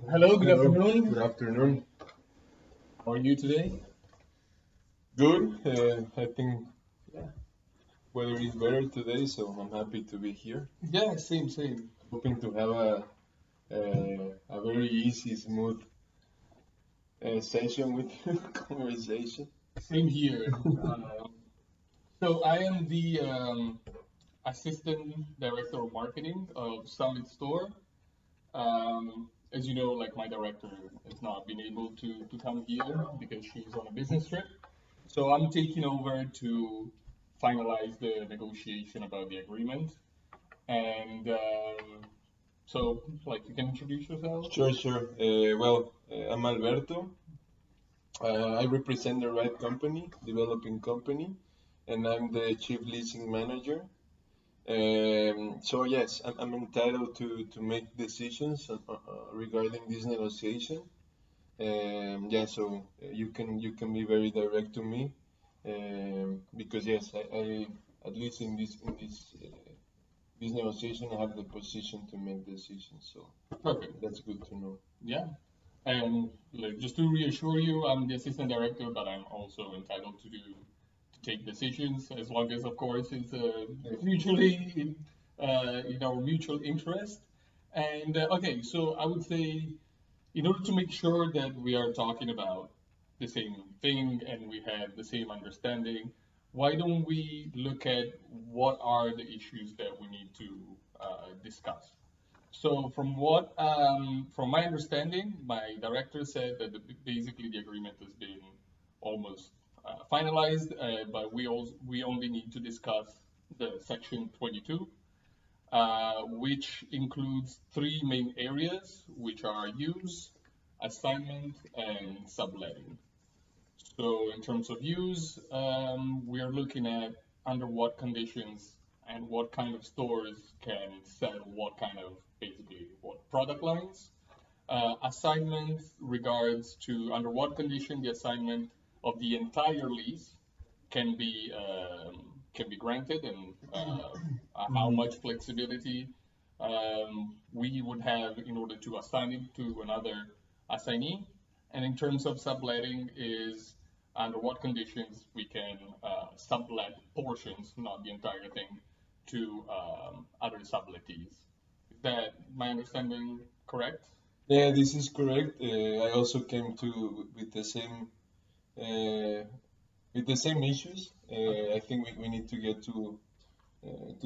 Hello, good Hello, good afternoon. afternoon. How are you today? Good. I think weather is better today, so I'm happy to be here. Yeah, same, same. Hoping to have a very easy, smooth session with you, conversation. Same here. So I am the assistant director of marketing of Summit Store. As you know, like my director has not been able to come here because she's on a business trip. So I'm taking over to finalize the negotiation about the agreement. And so, like, you can introduce yourself. Sure, sure. I'm Alberto. I represent the Wright company, developing company, and I'm the chief leasing manager. So yes, I'm entitled to make decisions regarding this negotiation. You can be very direct to me, because yes, I at least in this negotiation I have the position to make decisions. So Perfect. that's good to know. Yeah. And like, just to reassure you, I'm the assistant director, but I'm also entitled to take decisions as long as, of course, it's mutually in our mutual interest. And okay, so I would say, in order to make sure that we are talking about the same thing and we have the same understanding, why don't we look at what are the issues that we need to discuss? So from my understanding, my director said that basically the agreement has been almost finalized, but we only need to discuss the section 22, which includes three main areas, which are use, assignment, and subletting. So in terms of use, we are looking at under what conditions and what kind of stores can sell what kind of basically what product lines. Assignment regards to under what condition the assignment of the entire lease can be granted and how much flexibility we would have in order to assign it to another assignee. And in terms of subletting is under what conditions we can sublet portions, not the entire thing, to other sublettees. Is that my understanding correct? Yeah, this is correct. I also came to uh, with the same issues. Okay. I think we need to get to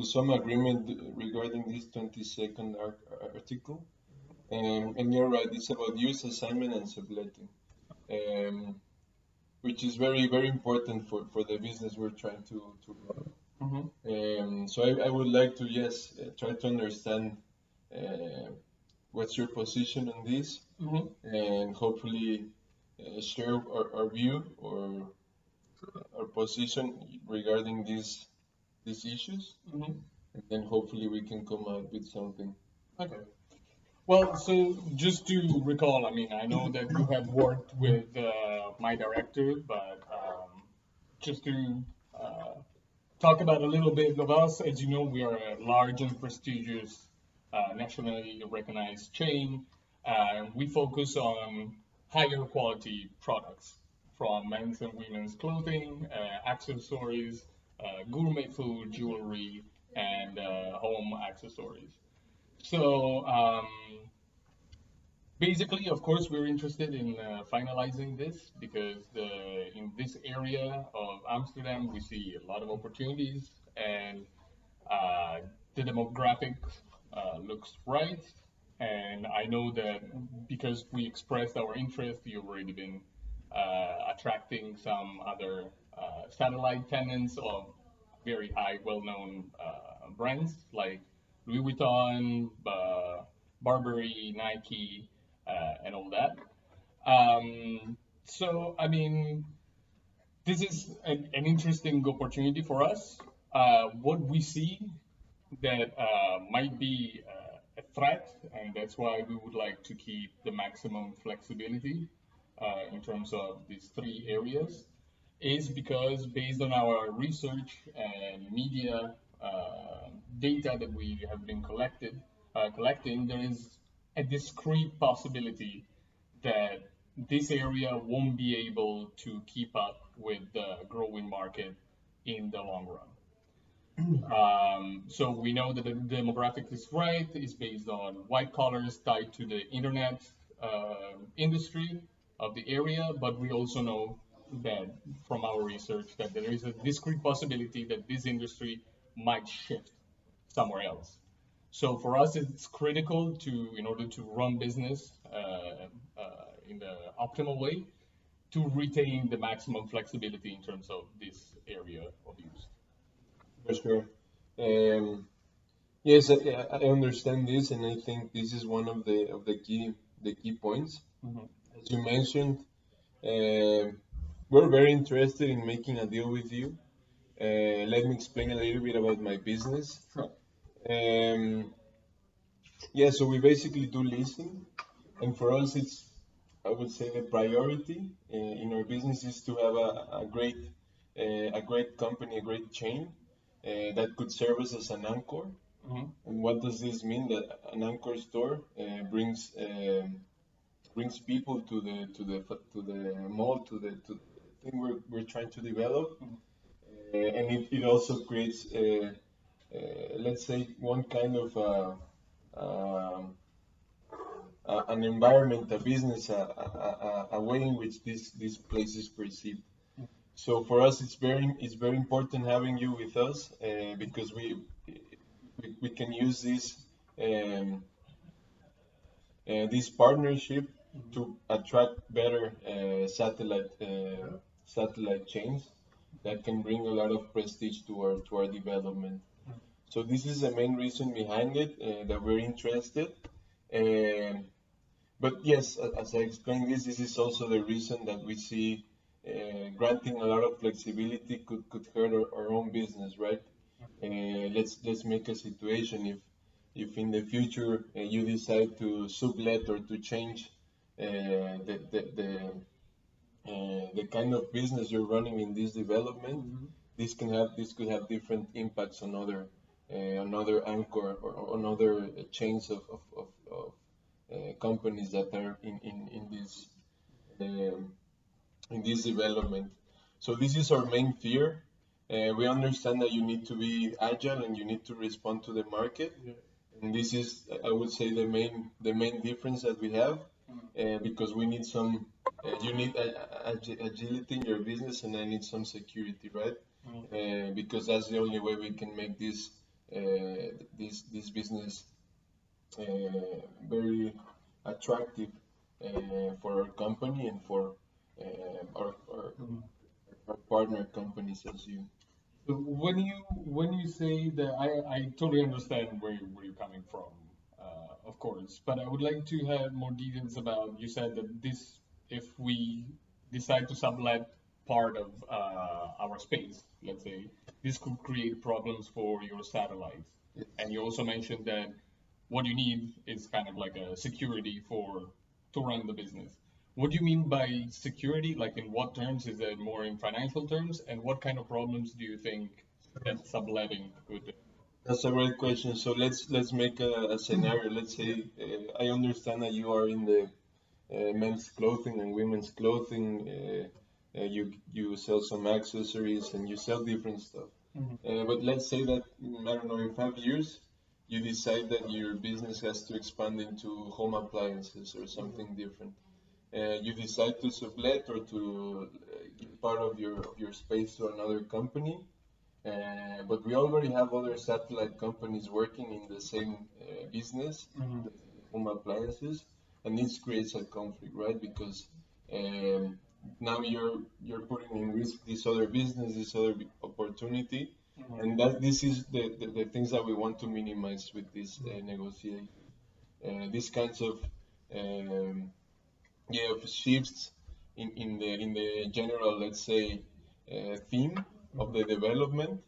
some agreement regarding this 22nd article. And you're right, it's about use, assignment, and subletting, um, which is very, very important for the business we're trying to run. Mm-hmm. So I would like to, yes, try to understand uh, what's your position on this, Mm-hmm. and hopefully share our view or our position regarding these issues, Mm-hmm. and then hopefully we can come out with something. Okay. Well, so just to recall, I mean, I know that you have worked with my director, but just to uh, talk about a little bit of us, as you know, we are a large and prestigious, nationally recognized chain. We focus on higher quality products from men's and women's clothing, accessories, gourmet food, jewelry, and home accessories. So, basically, of course, we're interested in finalizing this because in this area of Amsterdam, we see a lot of opportunities and uh, the demographic looks right. And I know that because we expressed our interest, you've already been attracting some other satellite tenants of very high, well-known brands like Louis Vuitton, Burberry, Nike, and all that. So, I mean, this is an interesting opportunity for us. What we see that might be a threat, and that's why we would like to keep the maximum flexibility in terms of these three areas, is because based on our research and media data that we have been collecting, there is a discrete possibility that this area won't be able to keep up with the growing market in the long run. So we know that the demographic is right, is based on white collars tied to the internet industry of the area, but we also know that from our research that there is a discrete possibility that this industry might shift somewhere else. So for us, it's critical to, in order to run business in the optimal way, to retain the maximum flexibility in terms of this area of use. For sure. Um, yes, I understand this, and I think this is one of the key points. Mhm. As you mentioned, uh, we're very interested in making a deal with you. Let me explain a little bit about my business. Sure. Um, yeah, so we basically do leasing, and for us, it's, I would say, the priority in our business is to have a great company, a great chain that could serve us as an anchor. Mhm. And what does this mean? That an anchor store brings people to the mall, to the thing we're trying to develop, and it also creates let's say one kind of um, an environment, a business, a way in which this place is perceived. So for us, it's very important having you with us because we can use um, this partnership to attract better satellite chains that can bring a lot of prestige to our development. So this is the main reason behind it that we're interested. Um, but yes, as I explained this is also the reason that we see granting a lot of flexibility could hurt our own business, right? Let's make a situation if in the future you decide to sublet or to change the kind of business you're running in this development, this could have different impacts on other anchor or on other chains of companies that are um, in this development. So this is our main fear. We understand that you need to be agile and you need to respond to the market. And this is, I would say, the main difference that we have, because we need some, you need agility in your business, and I need some security, right? Because that's the only way we can make this business very attractive for our company and for our partner companies as you. So when you say that, I totally understand where you're coming from, of course, but I would like to have more details about. You said that this, if we decide to sublet part of our space, let's say, this could create problems for your satellites. And you also mentioned that what you need is kind of like a security for to run the business. What do you mean by security? Like in what terms? Is it more in financial terms? And what kind of problems do you think that subletting could? That's a great question. So let's make a scenario. Let's say I understand that you are in the men's clothing and women's clothing. You sell some accessories and you sell different stuff. But let's say that I don't know, in 5 years you decide that your business has to expand into home appliances or something different. You decide to sublet or to give part of your space to another company. But we already have other satellite companies working in the same business, home appliances, and this creates a conflict, right? Because um, now you're putting in risk this other business, this other opportunity, and that this is the things that we want to minimize with this negotiation. These kinds of um, of shifts in the general, let's say, theme of the development.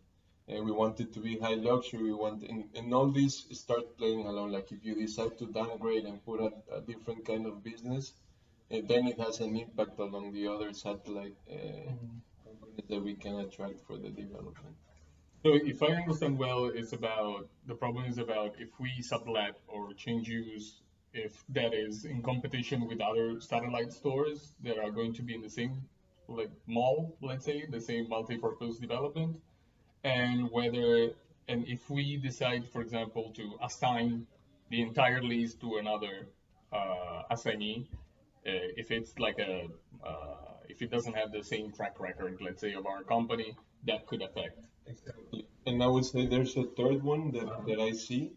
We want it to be high luxury. We want, and all these start playing along. Like if you decide to downgrade and put a different kind of business, then it has an impact along the other satellite companies that we can attract for the development. So if I understand well, it's about the problem is about if we sublet or change use if that is in competition with other satellite stores that are going to be in the same like mall, let's say, the same multi-purpose development, and whether and if we decide, for example, to assign the entire lease to another assignee, if it's like a if it doesn't have the same track record, let's say, of our company, that could affect. Exactly. And I would say there's a third one that I see.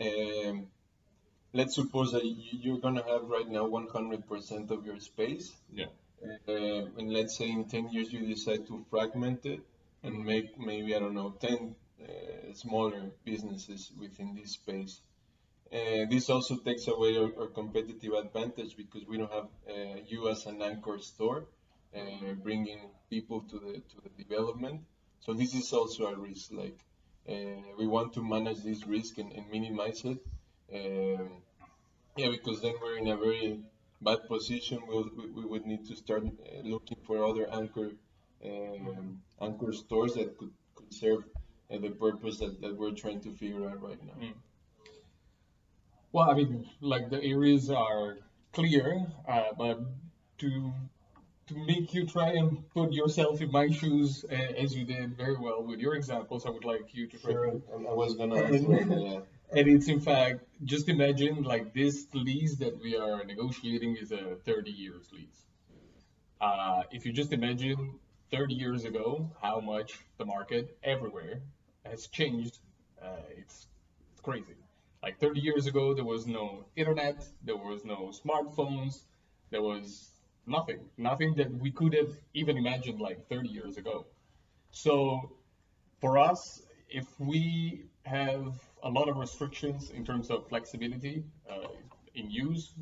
Um, let's suppose that you're gonna have right now 100% of your space, Yeah. and let's say in 10 years you decide to fragment it and make maybe, I don't know, 10 smaller businesses within this space. This also takes away our competitive advantage because we don't have you as an anchor store bringing people to the development. So this is also a risk. Like we want to manage this risk and minimize it. Um, yeah, because then we're in a very bad position. We would need to start looking for other anchor stores that could serve the purpose that we're trying to figure out right now. Well, I mean, like the areas are clear, but to to make you try and put yourself in my shoes, as you did very well with your examples, I would like you to try Sure, to. I was gonna ask that. Yeah. And it's in fact, just imagine like this lease that we are negotiating is a 30 years lease. If you just imagine 30 years ago how much the market everywhere has changed, it's crazy. Like 30 years ago, there was no internet, there was no smartphones, there was nothing that we could have even imagined like 30 years ago. So for us, if we have a lot of restrictions in terms of flexibility in use,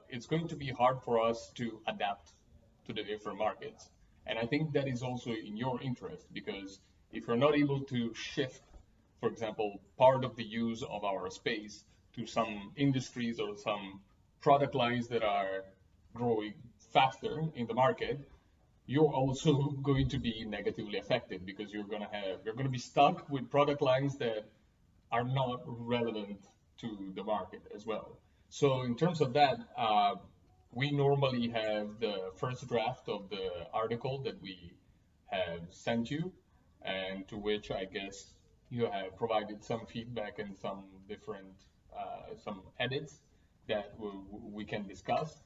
it's going to be hard for us to adapt to the different markets. And I think that is also in your interest because if you're not able to shift, for example, part of the use of our space to some industries or some product lines that are growing faster in the market, you're also going to be negatively affected because you're going to be stuck with product lines that are not relevant to the market as well. So in terms of that, we normally have the first draft of the article that we have sent you, and to which I guess you have provided some feedback and some different some edits that we can discuss.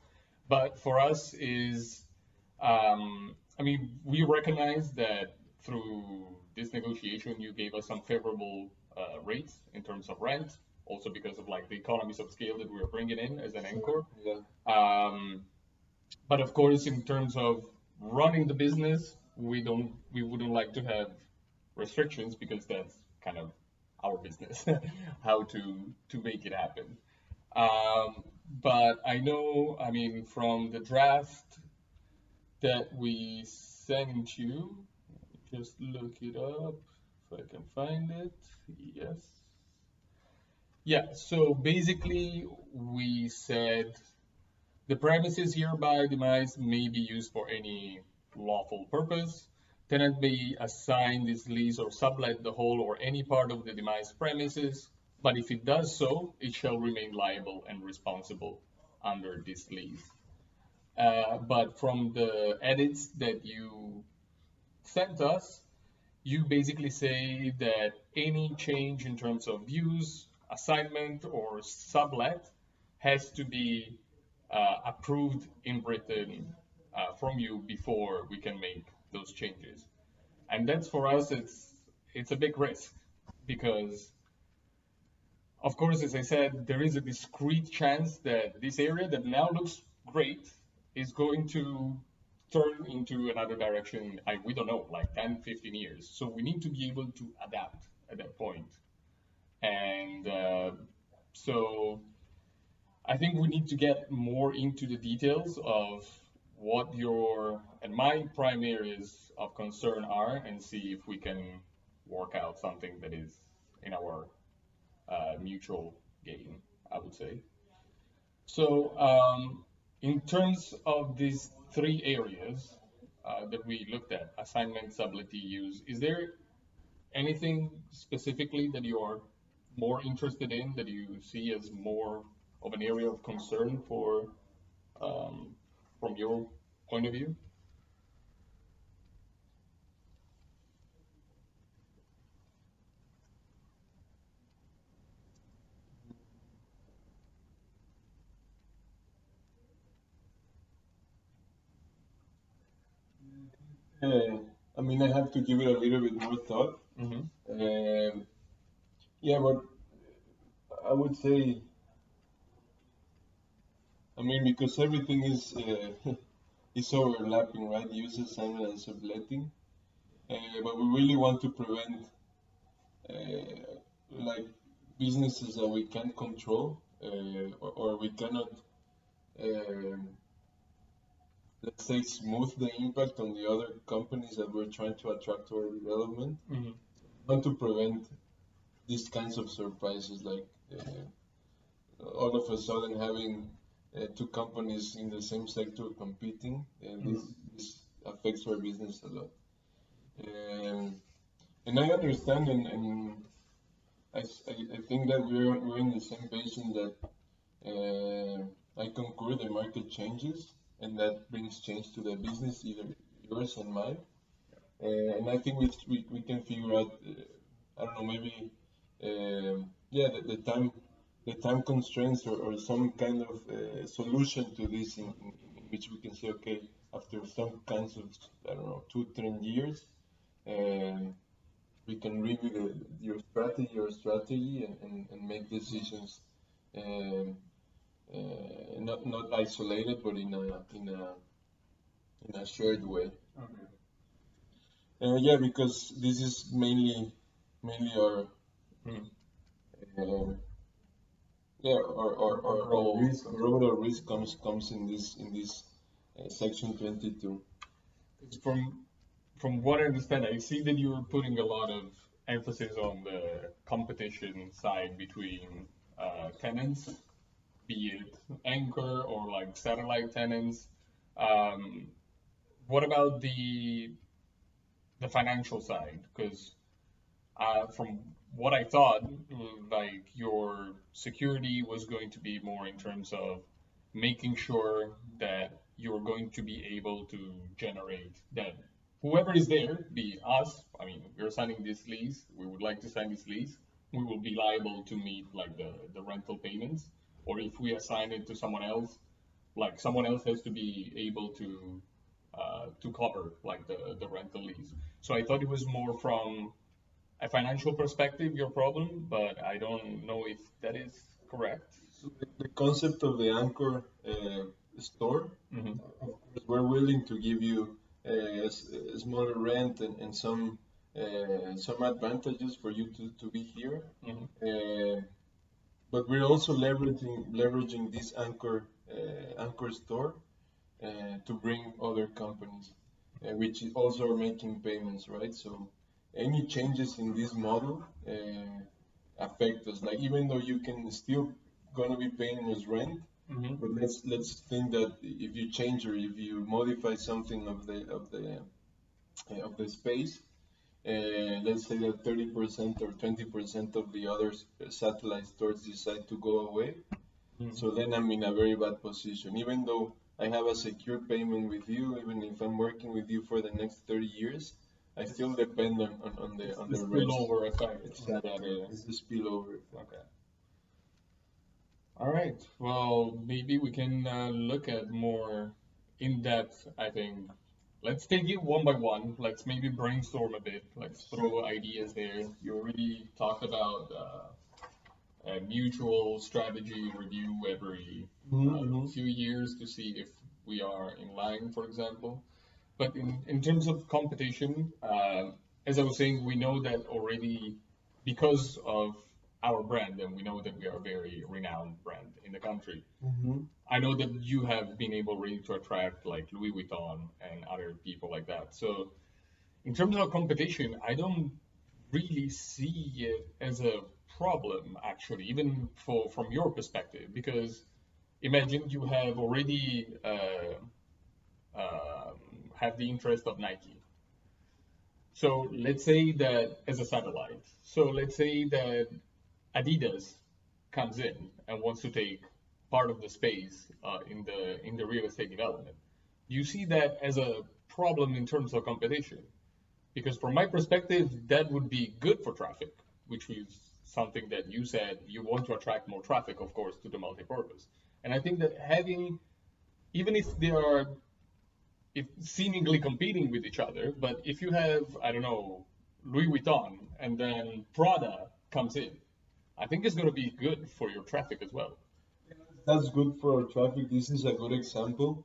But for us is I mean, we recognize that through this negotiation, you gave us some favorable rates in terms of rent, also because of like the economies of scale that we are bringing in as an anchor. Yeah. But of course, in terms of running the business, we wouldn't like to have restrictions because that's kind of our business, how to make it happen. But I know, I mean, from the draft that we sent you. Just look it up if I can find it. Yes. Yeah, so basically we said the premises hereby demised may be used for any lawful purpose. Tenant may assign this lease or sublet the whole or any part of the demised premises, but if it does so, it shall remain liable and responsible under this lease. But from the edits that you sent us, you basically say that any change in terms of use, assignment, or sublet has to be approved in written from you before we can make those changes. And that's for us, it's a big risk because, of course, as I said, there is a discrete chance that this area that now looks great is going to turn into another direction. We don't know, like 10, 15 years. So we need to be able to adapt at that point. And so I think we need to get more into the details of what your and my prime areas of concern are and see if we can work out something that is in our mutual gain, I would say. So, in terms of these three areas that we looked at, assignment, sublet, use, is there anything specifically that you are more interested in that you see as more of an area of concern for from your point of view? I mean, I have to give it a little bit more thought. Mm-hmm. Yeah, but I would say, I mean, because everything is is overlapping, right? User assignment and subletting. But we really want to prevent like businesses that we can't control or we cannot, um let's say, smooth the impact on the other companies that we're trying to attract to our development. Mm-hmm. We want to prevent these kinds of surprises, like all of a sudden having two companies in the same sector competing, and this affects our business a lot. Um, and I understand, and I think that we're in the same page in that I concur the market changes, and that brings change to the business, either yours and mine. And I think we can figure out, I don't know, maybe, yeah, the time constraints or some kind of solution to this in which we can say, okay, after some kinds of, I don't know, 2, 3 years, um, we can review your strategy, and make decisions, um, not isolated, but in a shared way. Okay. Yeah, because this is mainly our Mm. um, yeah our risk, our overall risk comes in this section 22. It's from what I understand, I see that you're putting a lot of emphasis on the competition side between tenants, be it anchor or like satellite tenants. Um, what about the financial side? Because from what I thought, like your security was going to be more in terms of making sure that you're going to be able to generate that whoever is there, be us, I mean, we're signing this lease, we would like to sign this lease, we will be liable to meet like the rental payments, or if we assign it to someone else, like someone else has to be able to cover like the rental lease. So I thought it was more from a financial perspective your problem, but I don't know if that is correct. So the concept of the anchor store, Mm-hmm. of course, we're willing to give you a smaller rent and some advantages for you to be here. Mm-hmm. But we're also leveraging this anchor store to bring other companies, which also are making payments, right? So any changes in this model affect us. Like, even though you can still gonna be paying us rent, Mm-hmm. but let's think that if you change or if you modify something of the space, let's say that 30% or 20% of the other satellite stores decide to go away. Mm-hmm. So then I'm in a very bad position. Even though I have a secure payment with you, even if I'm working with you for the next 30 years, I still depend on the rest. Spillover effect. Exactly. It's the spillover effect. Okay. All right. Well, maybe we can look at more in depth, I think. Let's take it one by one. Let's maybe brainstorm a bit. Let's throw ideas there. You already talked about a mutual strategy review every few years to see if we are in line, for example. But in terms of competition, as I was saying, we know that already because of our brand, and we know that we are a very renowned brand in the country. Mm-hmm. I know that you have been able really to attract like Louis Vuitton and other people like that. So in terms of competition, I don't really see it as a problem actually, even from your perspective, because imagine you have already um have the interest of Nike. So let's say that as a satellite. So let's say that Adidas comes in and wants to take part of the space in the real estate development. You see that as a problem in terms of competition, because from my perspective, that would be good for traffic, which is something that you said you want to attract more traffic, of course, to the multipurpose. And I think that having, even if they are if seemingly competing with each other, but if you have, I don't know, Louis Vuitton and then Prada comes in, I think it's going to be good for your traffic as well. That's good for our traffic. This is a good example.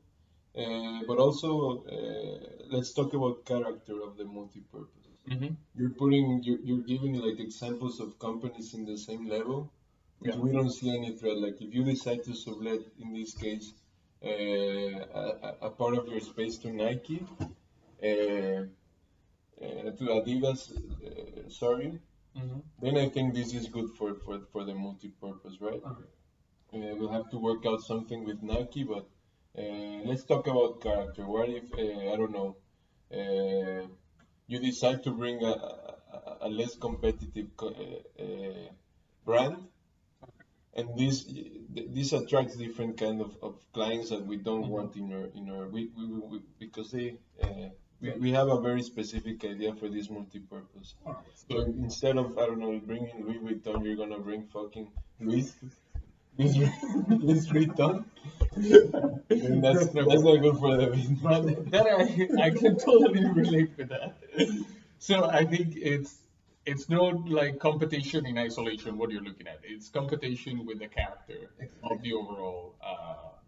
But also, let's talk about character of the multi-purpose. Mm-hmm. You're giving like examples of companies in the same level, which we don't see any threat. Like if you decide to sublet, in this case, a part of your space to Nike, to Adidas, sorry, then I think this is good for the multi-purpose, right? Okay. We'll have to work out something with Nike, but let's talk about character. What if, I don't know, you decide to bring a less competitive brand, and this attracts different kind of clients that we don't want in our because we have a very specific idea for this multi-purpose. So instead of, I don't know, bringing Louis Vuitton, you're gonna bring fucking Louis Vuitton. And that's not good for the business. But that I can totally relate with that. So I think it's not like competition in isolation what you're looking at. It's competition with the character of the overall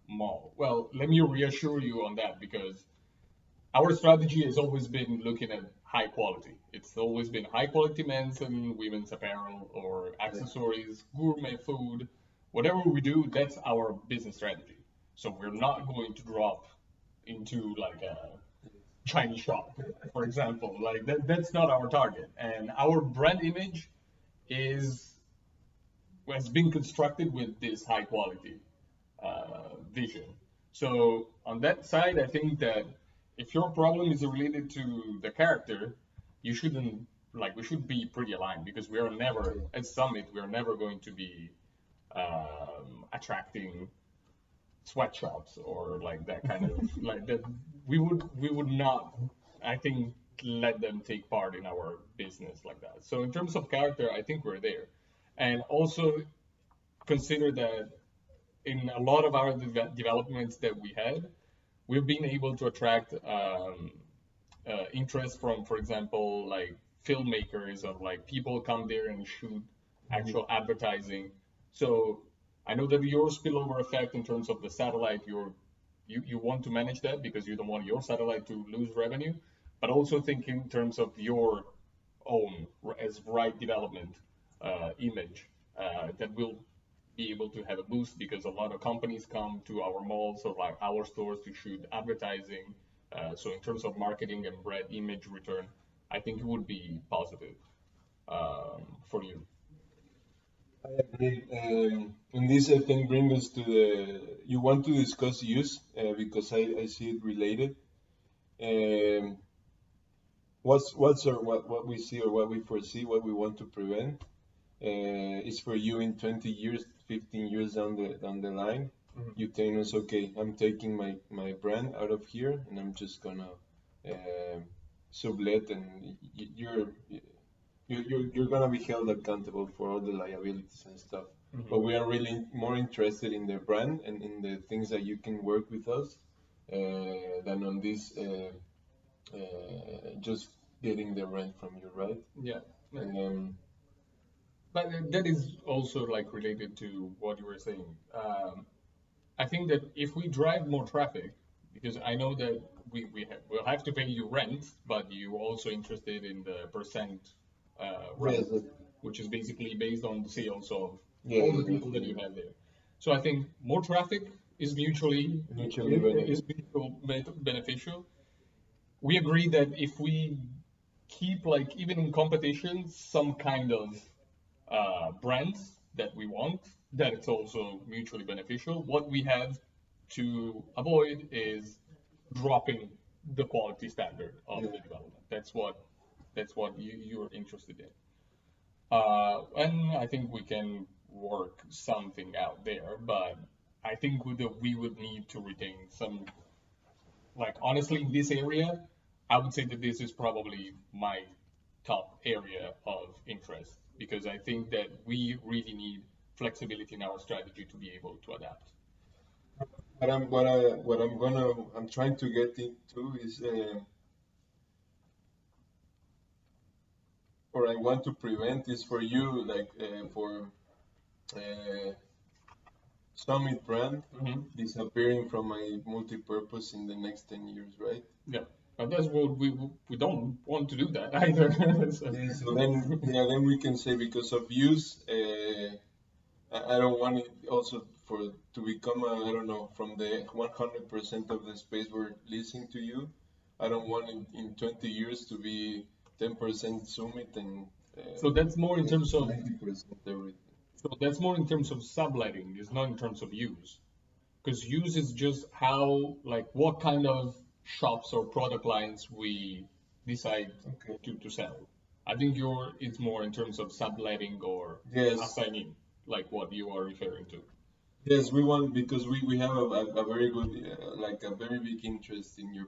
mall. Well, let me reassure you on that, because our strategy has always been looking at high quality. It's always been high quality men's and women's apparel or accessories, gourmet food, whatever we do, that's our business strategy. So we're not going to drop into like a Chinese shop, for example. Like that's not our target. And our brand image is has been constructed with this high quality vision. So on that side, I think that if your problem is related to the character, you shouldn't we should be pretty aligned, because we are never at Summit. We are never going to be attracting sweatshops or like that kind of like that. We would not, I think, let them take part in our business like that. So in terms of character, I think we're there, and also consider that in a lot of our developments that we had, we've been able to attract interest from, for example, like filmmakers, of like people come there and shoot actual advertising. So I know that your spillover effect in terms of the satellite, you want to manage that because you don't want your satellite to lose revenue, but also think in terms of your own as Wright development image that will be able to have a boost, because a lot of companies come to our malls or like our stores to shoot advertising. So in terms of marketing and brand image return, I think it would be positive for you. I agree. And this, I think, brings us to you want to discuss use, because I see it related. Um, what we see or what we foresee, what we want to prevent, is for you in 20 years, 15 years down the line. You tell us, okay, I'm taking my brand out of here and I'm just gonna sublet, and you're gonna be held accountable for all the liabilities and stuff. But we are really more interested in the brand and in the things that you can work with us, than on this just getting the rent from you, right? Yeah. And But that is also like related to what you were saying. I think that if we drive more traffic, because I know that we'll have to pay you rent, but you're also interested in the percent rent, yes, which is basically based on the sales of yeah, all the people that you have there. So I think more traffic is mutually beneficial. We agree that if we keep like even in competition some kind of brands that we want, that it's also mutually beneficial. What we have to avoid is dropping the quality standard of the development. That's what you're interested in. And I think we can work something out there. But I think we would need to retain some, like honestly, in this area, I would say that this is probably my top area of interest because I think that we really need flexibility in our strategy to be able to adapt. I'm trying to get into is, or I want to prevent is for you, like for uh, Summit brand disappearing from my multi-purpose in the next 10 years, right? Yeah, but that's what we don't want to do that either. So- Yeah, so then we can say because of use, I don't want it also for to become a, I don't know, from the 100% of the space we're leasing to you. I don't want it in 20 years to be 10% Summit and So that's more in terms of 90% everything. so that's more in terms of subletting. It's not in terms of use. Because use is just how, like, what kind of shops or product lines we decide Okay. to sell. I think it's more in terms of subletting or Yes. assigning, like what you are referring to. Yes, we want because we have a very good like a very big interest in your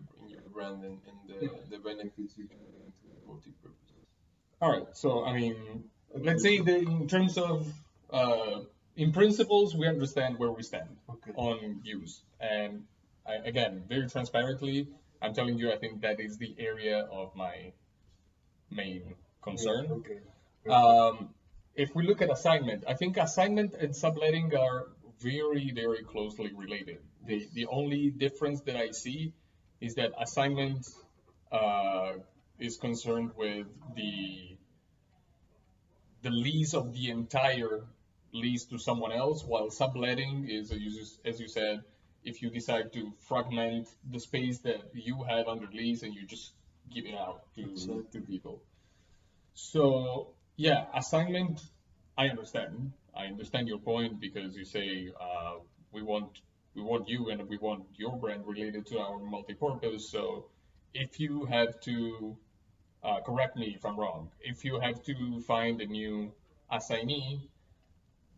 brand and the benefits you can bring to the multi-purpose. All right. So, I mean, let's say that in terms of, in principles, we understand where we stand Okay. on use. And again, very transparently, I'm telling you, I think that is the area of my main concern. Yeah, okay. If we look at assignment, I think assignment and subletting are very, very closely related. The only difference that I see is that assignment is concerned with the lease of the entire lease to someone else, while subletting is, as you said, if you decide to fragment the space that you have under lease and you just give it out to people. So yeah, assignment, I understand. I understand your point because you say we want we want you and we want your brand related to our multi-purpose. So if you have to correct me if I'm wrong, if you have to find a new assignee,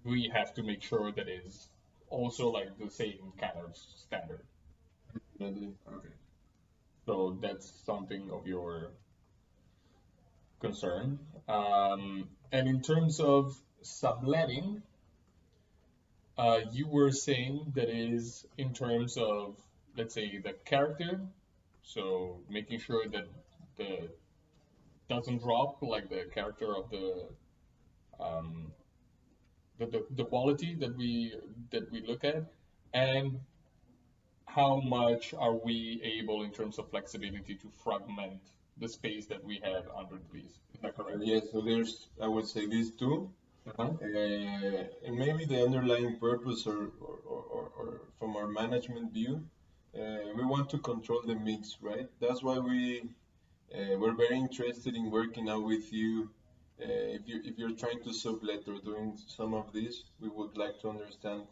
we have to make sure that is also like the same kind of standard. Definitely. Okay. So that's something of your concern. And in terms of subletting, you were saying that is in terms of, let's say, the character. So making sure that the doesn't drop like the character of um, the quality that we look at, and how much are we able in terms of flexibility to fragment the space that we have under the lease. Is that correct? Yes, so there's, I would say these two. And maybe the underlying purpose or from our management view, we want to control the mix, right? That's why we're very interested in working out with you. If you're trying to sublet or doing some of this, we would like to understand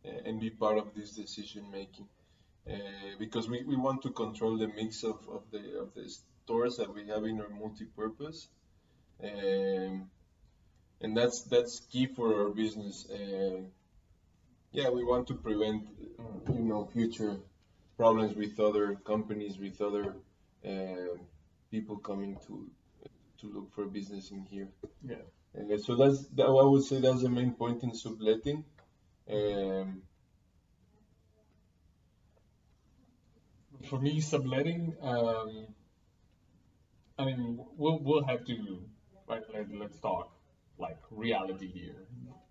and be part of this decision making. Because we want to control the mix of the stores that we have in our multi-purpose. And that's key for our business. Yeah, we want to prevent, future problems with other companies, with other people coming to look for business in here. Yeah. So I would say that's the main point in subletting. For me, subletting, I mean, we'll have to let's talk like reality here.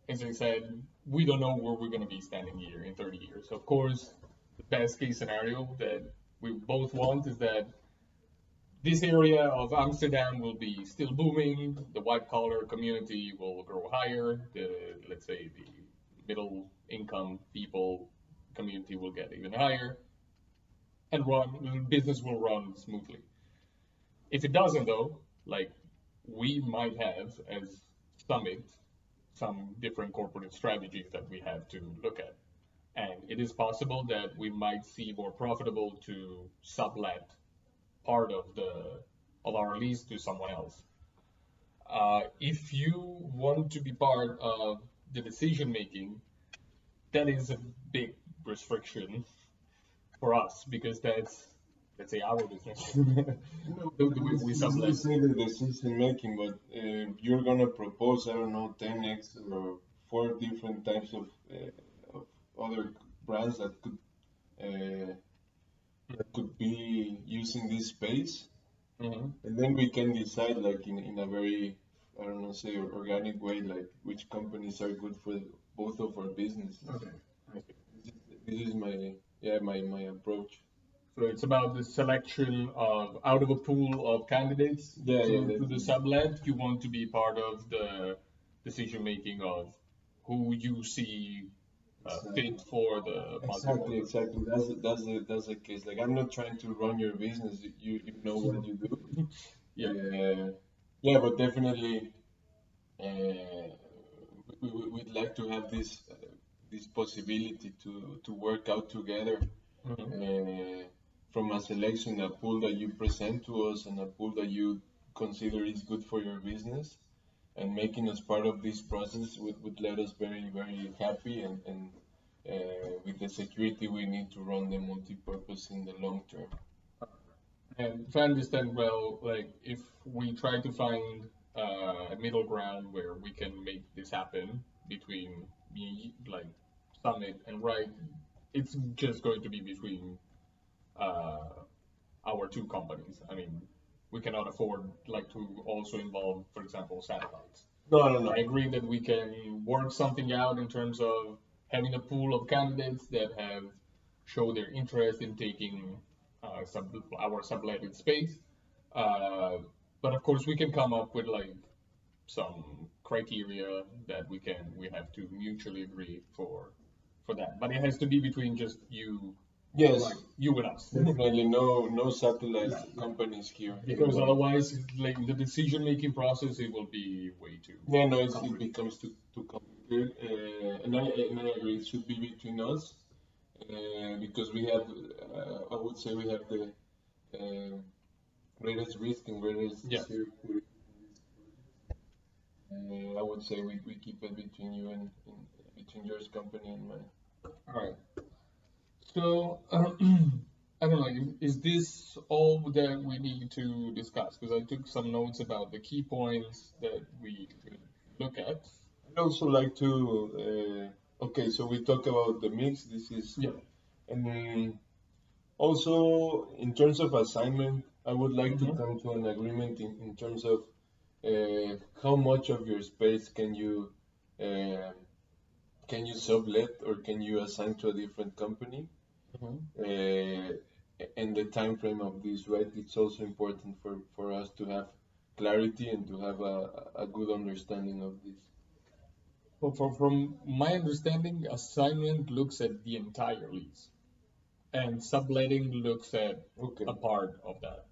As I said, we don't know where we're going to be standing here in 30 years. Of course, the best case scenario that we both want is that this area of Amsterdam will be still booming. The white collar community will grow higher. Let's say the middle income people community will get even higher, and business will run smoothly. If it doesn't, though, like we might have as Summit some different corporate strategies that we have to look at. And it is possible that we might see more profitable to sublet part of our lease to someone else. If you want to be part of the decision making, that is a big restriction for us because that's, let's say, our business. No, We it's not sublet. say the decision making, but you're gonna propose, I don't know, 10x or four different types of other brands uh, that could be using this space, Hmm. and then we can decide, like in a very, I don't know, say organic way, like which companies are good for both of our businesses. Okay. I see. This is my approach. So it's about the selection of out of a pool of candidates Yeah, to the sublet. You want to be part of the decision making of who you see exactly. fit for the Exactly, multi-purpose. exactly. That's the case. Like I'm not trying to run your business. You know what you do. Yeah. Yeah, but definitely, we'd like to have this possibility to work out together, Hmm. uh, from a selection, a pool that you present to us, and a pool that you consider is good for your business, and making us part of this process would let us very, very happy, and with the security we need to run the multi-purpose in the long term. And if I understand well, like if we try to find a middle ground where we can make this happen between me, like Summit and Wright, it's just going to be between uh, our two companies. I mean, we cannot afford like to also involve, for example, satellites. No, no, I no. agree that we can work something out in terms of having a pool of candidates that have show their interest in taking our subletted space. Uh, but of course, we can come up with like some criteria that we have to mutually agree for that. But it has to be between just you, Yes, like you and us. definitely no satellite companies here. Because otherwise, like the decision-making process, it will be way too Yeah, no, it complicated. becomes too complicated, and I agree. It should be between us, because we have, I would say, we have the uh, greatest risk and greatest Yeah. security. I would say we keep it between you and between yours company and mine. All right. So, I don't know, is this all that we need to discuss? Because I took some notes about the key points that we could look at. I'd also like to. Okay, so we talk about the mix. This is, Yeah. and also in terms of assignment, I would like to Hmm. come to an agreement in terms of how much of your space uh, can you sublet or can you assign to a different company, Hmm. uh, and the time frame of this, right? It's also important for us to have clarity and to have a good understanding of this. From my understanding, assignment looks at the entire lease, and subletting looks at Okay. a part of that.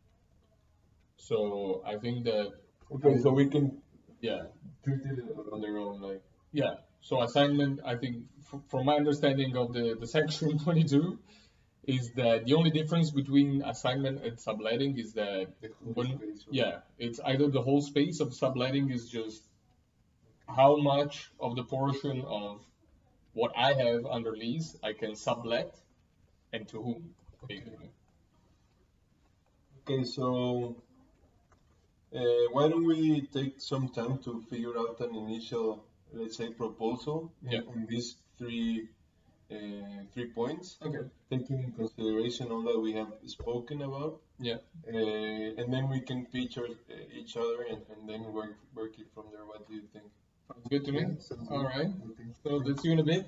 So I think that, Okay, so we can yeah, treat it on their own, like. yeah. So assignment, I think, from my understanding of the section 22, is that the only difference between assignment and subletting is that The whole when, space. yeah, it's either the whole space of subletting is just how much of the portion of what I have under lease I can sublet and to whom, Okay. basically. Okay, so why don't we take some time to figure out an initial, let's say, proposal Yeah. in these three points, Okay. taking in consideration all that we have spoken about, Yeah. and then we can pitch each other, and then work it from there. What do you think? Sounds good to me. Yeah, sounds All good. right. Okay. So let's see you in a bit.